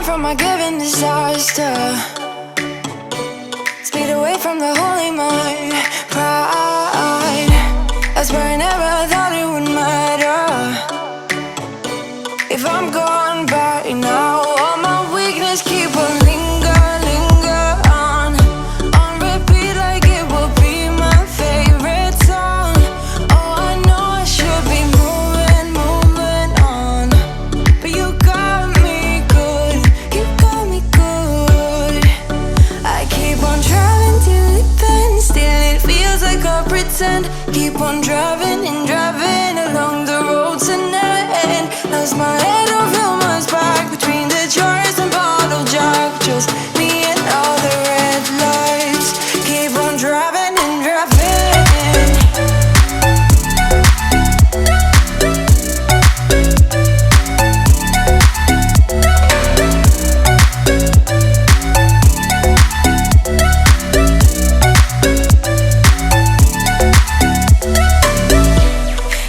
from a given disaster. Speed away from the holy mind. Pride, I swear I never thought it would matter. If I'm gone by now, all my weakness keep on linger on repeat like it will be my favorite song. Oh, I know I should be moving on, but you got me good, you got me good. I keep on driving till it bends, still it feels like I pretend. Keep on driving and driving along the road tonight. Lost my head over my back between the jars and bottle jack. Just me and all the red lights. Keep on driving and driving.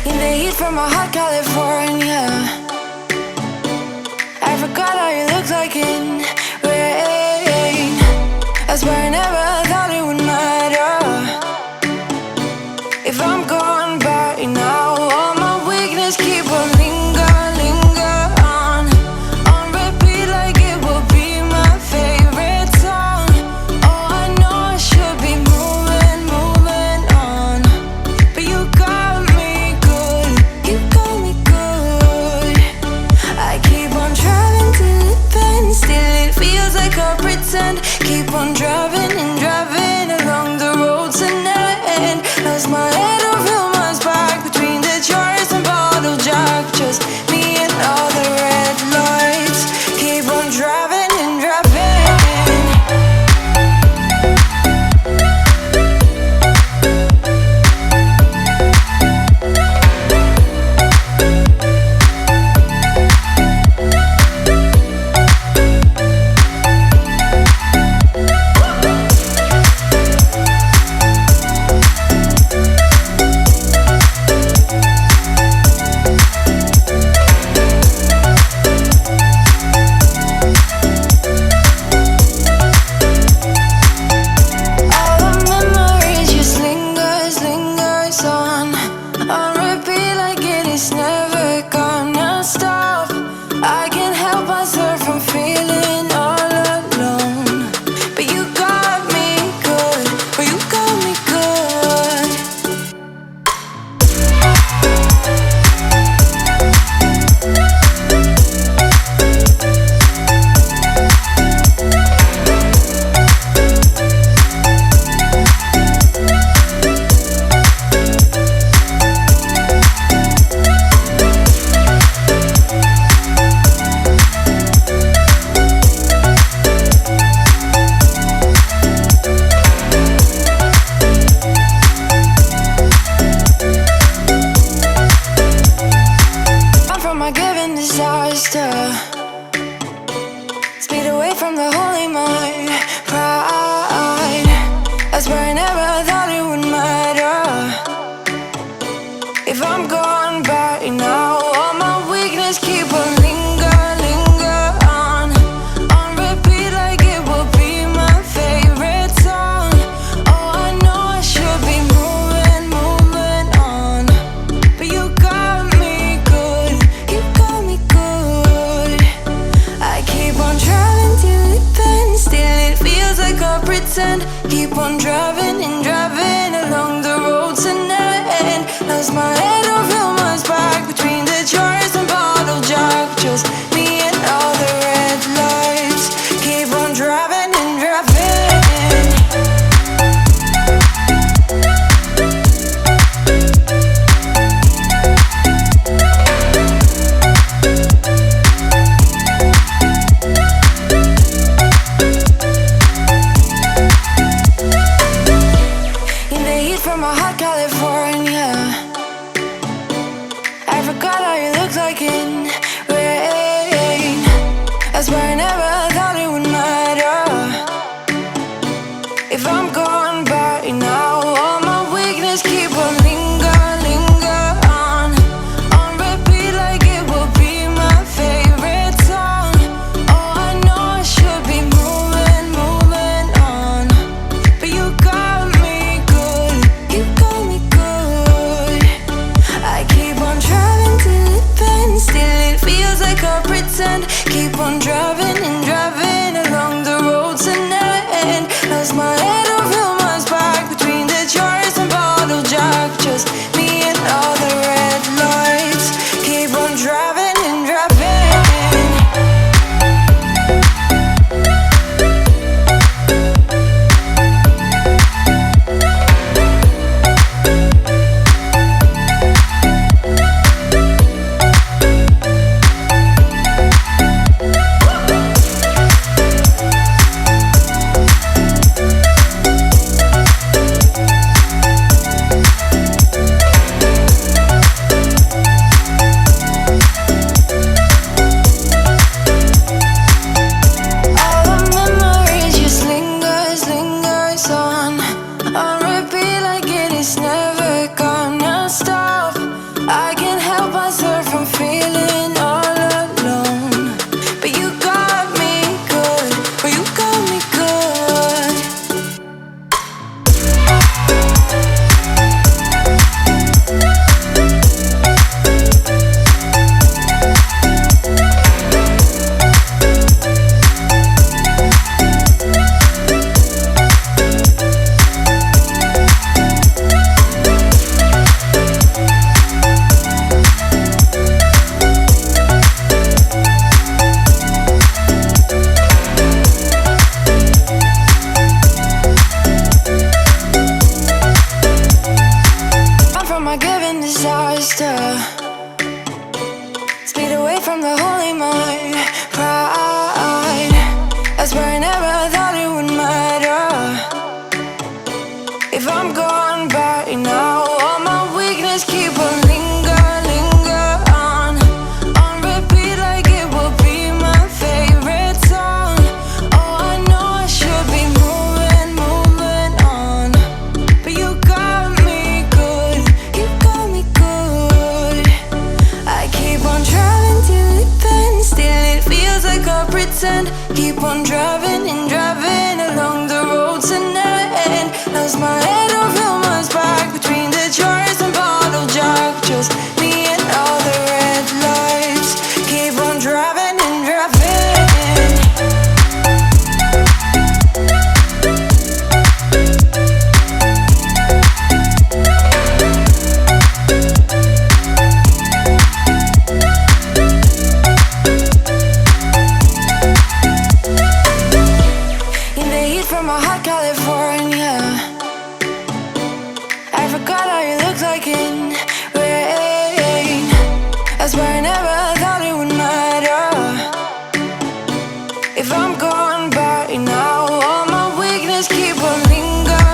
In the heat from a hot California, I forgot how you looked like in rain. I swear I never thought it would matter. If I'm gone by now, all my weakness keep on linger on repeat like it will be my favorite song. Oh, I know I should be moving on, but you got me good, you got me good. I keep on driving till it bends, still it feels like I pretend. Keep on driving and driving along the road tonight. Lost my head over my back between the jars and bottle jack. Just me and all the red lights. Keep on driving and driving. All the memories just lingers on repeat like it is never gonna stop. I can't help myself from feeling all alone, but you got me good, oh, you got me good. I'm from a given disaster. Speed away from the holy mind. Pride, I swear I never thought it would matter. If I'm gone by now, all my weakness keep on linger on repeat like it will be my favorite song. Oh, I know I should be moving on, but you got me good, you got me good. I keep on driving till it bends, still it feels like I pretend. Keep on driving and driving along the road tonight. Lost my head over my back between the jars and bottle jack. Just me and all the red lights. Keep on driving and driving. In the heat from a hot California, I forgot how you looked like in rain. I swear I never thought it would matter. If I'm gone by now, all my weakness keep on linger on repeat like it will be my favorite song. Oh, I know pretend. Keep on driving and driving along the road to never end. Lost my head over my back between the jars and bottle jack. Just me and all the red lights. Keep on driving and driving. From a hot California, I forgot how you looked like in rain. I swear I never thought it would matter. If I'm gone by now, all my weakness keep on linger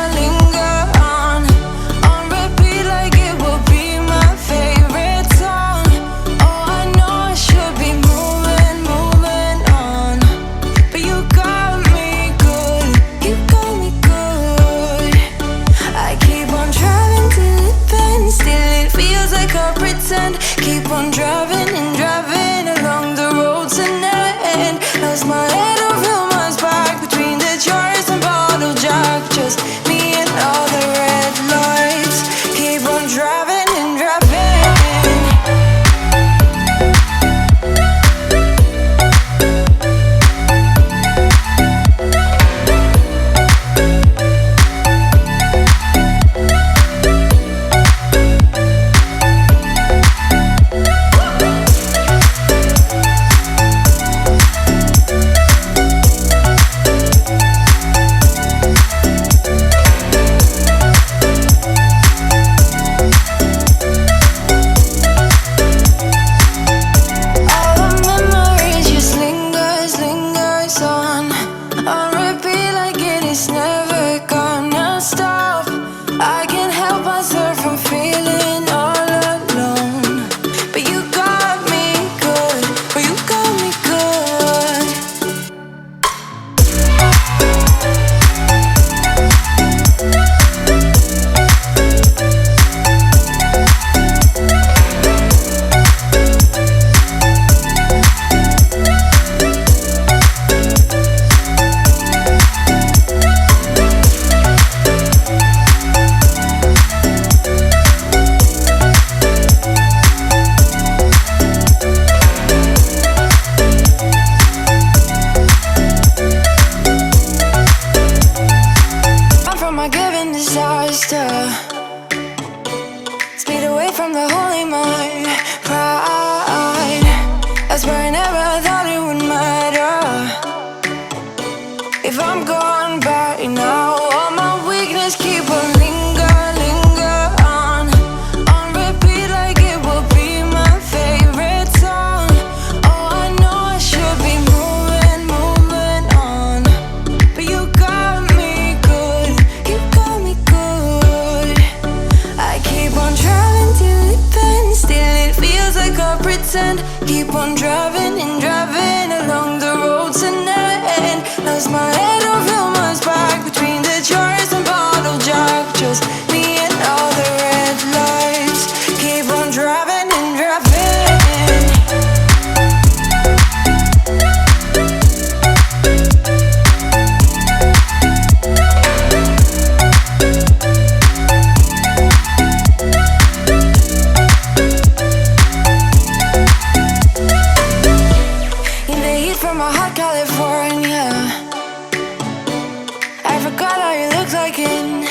on repeat like it will be my favorite song. Oh, I know I should be moving on, but you got me good. You got me good. I keep on driving till it bends. Still it feels like I pretend. Keep on driving and driving along the road to never end. Lost my head over my back between the jars and bottle jack. Just me and all the red lights. Keep on driving and driving. Speed away from the holy mind, pride. I swear I never thought it would matter. If I'm gone by now, all my weakness keep on linger on repeat like it will be my favorite song. Oh, I know I should be moving on, but you got me good. You got me good. I keep on driving till it bends. Still it feels like I pretend. Keep on driving and driving along the road to never end. Lost my head over my back between the jars and bottle jack. Just me and all the red lights. Keep on driving and driving. From a hot California, I forgot how you looked like in